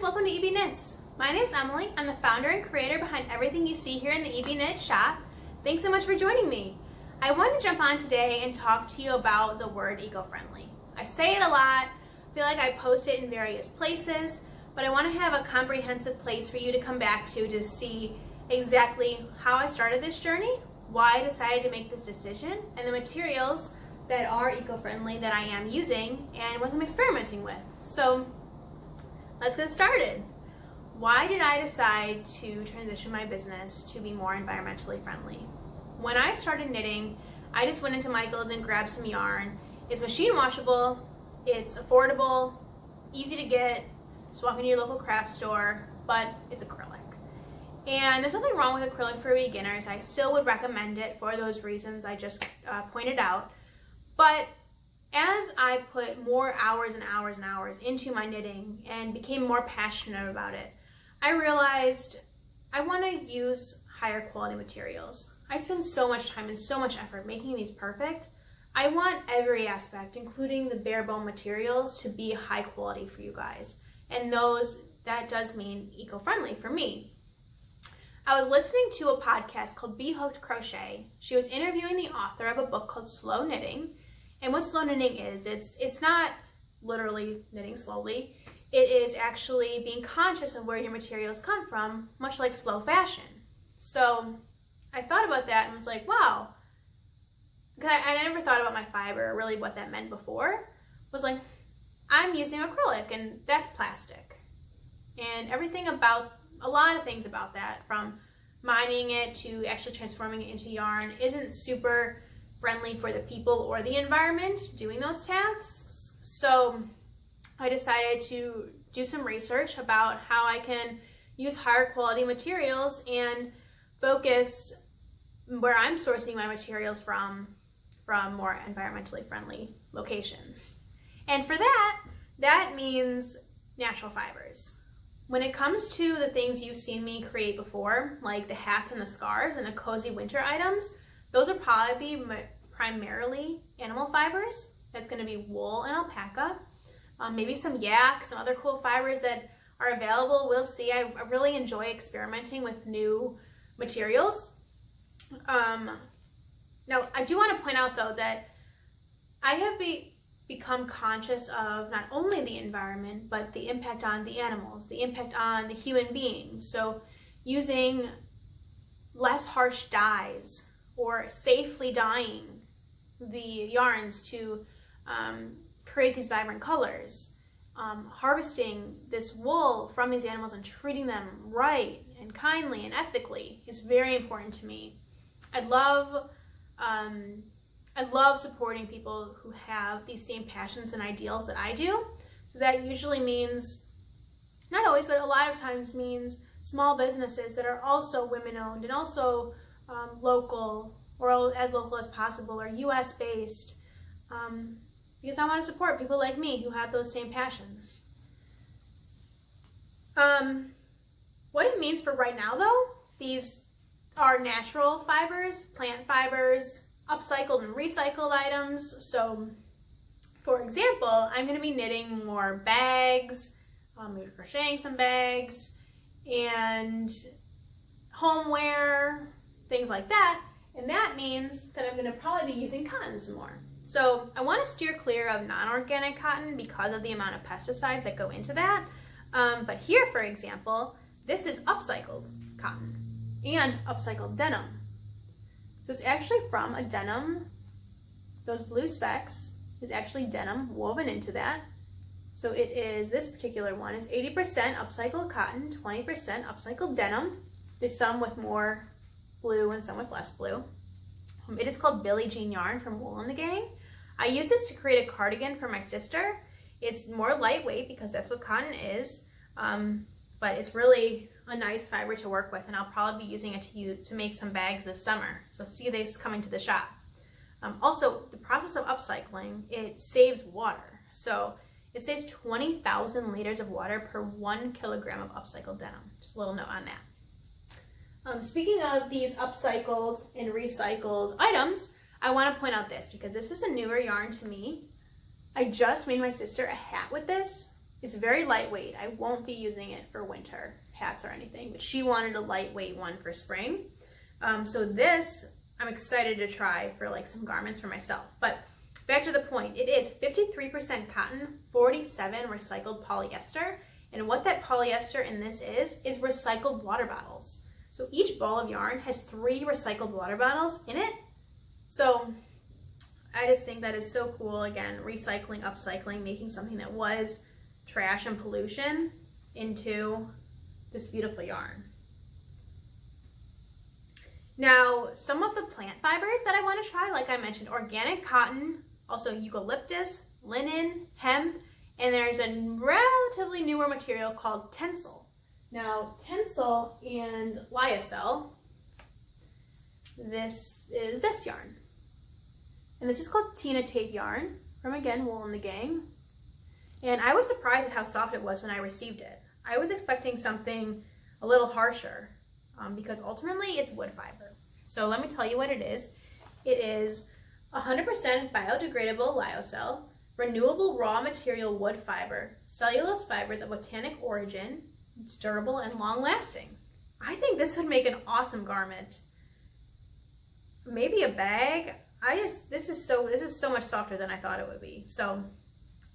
welcome to EB Knits. My name's Emily. I'm the founder and creator behind everything you see here in the EB Knit shop. Thanks so much for joining me. I wanted to jump on today and talk to you about the word eco-friendly. I say it a lot, I feel like I post it in various places, but I want to have a comprehensive place for you to come back to see exactly how I started this journey, why I decided to make this decision, and the materials that are eco-friendly that I am using and what I'm experimenting with. So let's get started. Why did I decide to transition my business to be more environmentally friendly? When I started knitting, I just went into Michael's and grabbed some yarn. It's machine washable, it's affordable, easy to get, just walk into your local craft store, but it's acrylic. And there's nothing wrong with acrylic for beginners. I still would recommend it for those reasons I just pointed out. But as I put more hours and hours and hours into my knitting and became more passionate about it, I realized I want to use higher quality materials. I spend so much time and so much effort making these perfect. I want every aspect, including the bare bone materials, to be high quality for you guys. And that does mean eco-friendly for me. I was listening to a podcast called Bee Hooked Crochet. She was interviewing the author of a book called Slow Knitting. And what slow knitting is, it's not literally knitting slowly. It is actually being conscious of where your materials come from, much like slow fashion. So I thought about that and was like, wow. I never thought about my fiber or really what that meant before. Was like, I'm using acrylic and that's plastic. And a lot of things about that, from mining it to actually transforming it into yarn, isn't super friendly for the people or the environment doing those tasks. So I decided to do some research about how I can use higher quality materials and focus where I'm sourcing my materials from more environmentally friendly locations. And for that means natural fibers. When it comes to the things you've seen me create before, like the hats and the scarves and the cozy winter items, those are probably primarily animal fibers. That's going to be wool and alpaca, maybe some yak, some other cool fibers that are available. We'll see. I really enjoy experimenting with new materials. Now, I do want to point out though that I have become conscious of not only the environment, but the impact on the animals, the impact on the human being. So using less harsh dyes or safely dyeing the yarns to create these vibrant colors, harvesting this wool from these animals and treating them right and kindly and ethically is very important to me. I love supporting people who have these same passions and ideals that I do. So that usually means, not always, but a lot of times means small businesses that are also women-owned and also local, or as local as possible, or US based, because I want to support people like me who have those same passions. What it means for right now though, these are natural fibers, plant fibers, upcycled and recycled items. So for example, I'm going to be knitting more bags, maybe crocheting some bags, and homeware, things like that. And that means that I'm going to probably be using cotton some more. So I want to steer clear of non-organic cotton because of the amount of pesticides that go into that. But here, for example, this is upcycled cotton and upcycled denim. So it's actually from a denim. Those blue specks is actually denim woven into that. So it is, this particular one is 80% upcycled cotton, 20% upcycled denim. There's some with more blue and some with less blue. It is called Billie Jean yarn from Wool and the Gang. I use this to create a cardigan for my sister. It's more lightweight because that's what cotton is, but it's really a nice fiber to work with, and I'll probably be using it to make some bags this summer. So see this coming to the shop. Also, the process of upcycling, it saves water. So it saves 20,000 liters of water per 1 kilogram of upcycled denim. Just a little note on that. Speaking of these upcycled and recycled items, I want to point out this because this is a newer yarn to me. I just made my sister a hat with this. It's very lightweight. I won't be using it for winter hats or anything, but she wanted a lightweight one for spring. So this, I'm excited to try for like some garments for myself. But back to the point, it is 53% cotton, 47 recycled polyester. And what that polyester in this is recycled water bottles. So each ball of yarn has 3 recycled water bottles in it. So I just think that is so cool. Again, recycling, upcycling, making something that was trash and pollution into this beautiful yarn. Now, some of the plant fibers that I want to try, like I mentioned, organic cotton, also eucalyptus, linen, hemp, and there's a relatively newer material called tencel. Now, tencel and lyocell, this is this yarn. And this is called Tina Tape yarn from, again, Wool and the Gang. And I was surprised at how soft it was when I received it. I was expecting something a little harsher because ultimately it's wood fiber. So let me tell you what it is. It is 100% biodegradable lyocell, renewable raw material wood fiber, cellulose fibers of botanic origin. It's durable and long lasting. I think this would make an awesome garment. Maybe a bag. This is so much softer than I thought it would be. So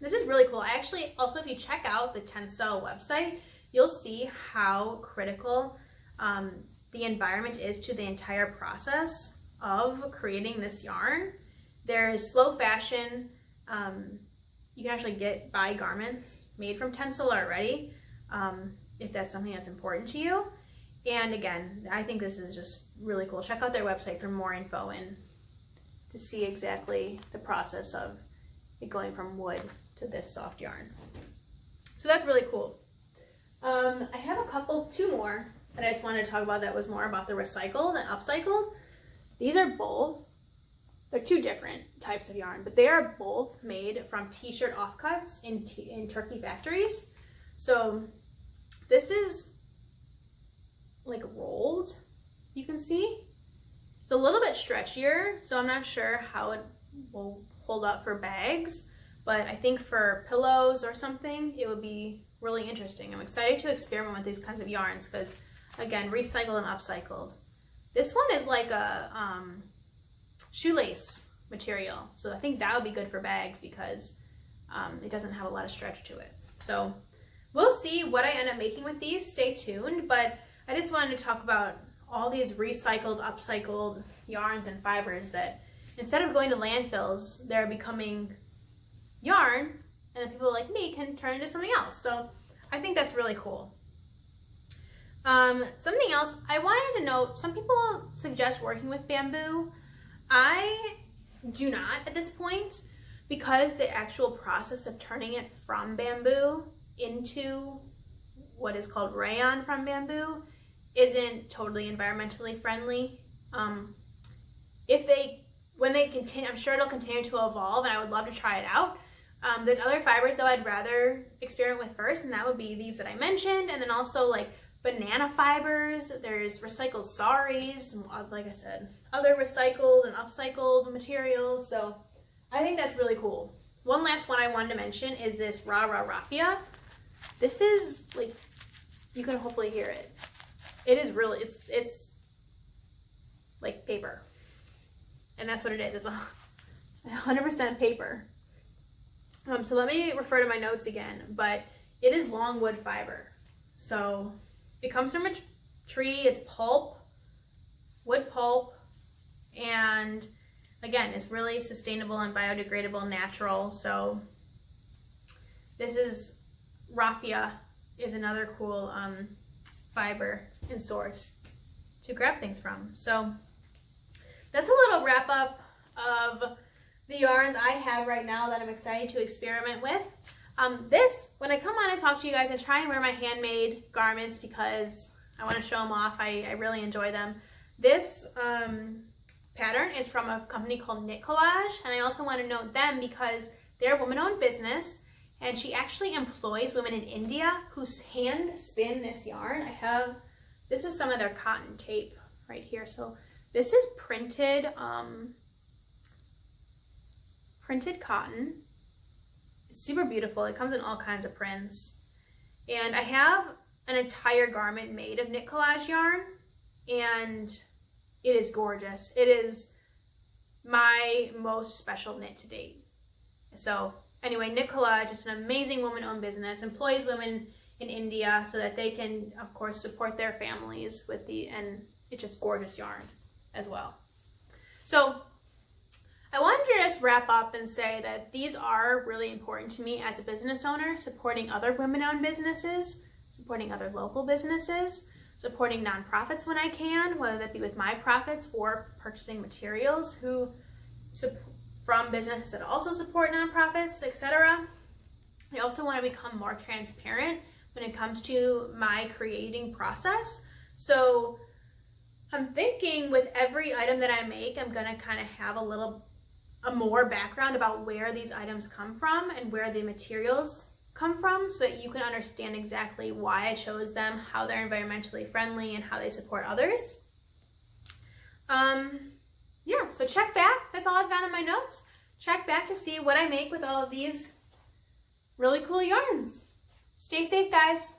this is really cool. Actually, also, if you check out the Tencel website, you'll see how critical the environment is to the entire process of creating this yarn. There's slow fashion. You can actually buy garments made from Tencel already, if that's something that's important to you. And again, I think this is just really cool. Check out their website for more info and to see exactly the process of it going from wood to this soft yarn. So that's really cool. I have two more that I just wanted to talk about that was more about the recycled and upcycled. These are both, they're 2 different types of yarn, but they are both made from t-shirt offcuts in Turkey factories. So this is like rolled, you can see. It's a little bit stretchier, so I'm not sure how it will hold up for bags, but I think for pillows or something, it would be really interesting. I'm excited to experiment with these kinds of yarns because, again, recycled and upcycled. This one is like a shoelace material, so I think that would be good for bags because it doesn't have a lot of stretch to it. So we'll see what I end up making with these. Stay tuned, but I just wanted to talk about all these recycled, upcycled yarns and fibers that instead of going to landfills, they're becoming yarn, and then people like me can turn into something else. So I think that's really cool. Something else I wanted to note, some people suggest working with bamboo. I do not at this point because the actual process of turning it from bamboo into what is called rayon from bamboo isn't totally environmentally friendly. When they continue, I'm sure it'll continue to evolve, and I would love to try it out. There's other fibers though I'd rather experiment with first, and that would be these that I mentioned, and then also like banana fibers. There's recycled saris, like I said, other recycled and upcycled materials. So I think that's really cool. One last one I wanted to mention is this raffia. This is like, you can hopefully hear it. It is really, it's like paper. And that's what it is. It's 100% paper. So let me refer to my notes again, but it is longwood fiber. So it comes from a tree, it's pulp, wood pulp, and again, it's really sustainable and biodegradable, natural. So this is, raffia is another cool fiber and source to grab things from. So that's a little wrap up of the yarns I have right now that I'm excited to experiment with. When I come on and talk to you guys, I try and wear my handmade garments because I want to show them off. I really enjoy them. This pattern is from a company called Knit Collage, and I also want to note them because they're a woman-owned business, and she actually employs women in India who hand spin this yarn. This is some of their cotton tape right here. So this is printed cotton. It's super beautiful. It comes in all kinds of prints. And I have an entire garment made of knit collage yarn, and it is gorgeous. It is my most special knit to date. So anyway, Knit Collage is an amazing woman-owned business, employs women in India so that they can, of course, support their families with and it's just gorgeous yarn as well. So I wanted to just wrap up and say that these are really important to me as a business owner, supporting other women-owned businesses, supporting other local businesses, supporting nonprofits when I can, whether that be with my profits or purchasing materials from businesses that also support nonprofits, etc. I also want to become more transparent when it comes to my creating process. So I'm thinking with every item that I make, I'm going to kind of have a more background about where these items come from and where the materials come from, so that you can understand exactly why I chose them, how they're environmentally friendly, and how they support others. Yeah, so check back. That's all I've got in my notes. Check back to see what I make with all of these really cool yarns. Stay safe, guys.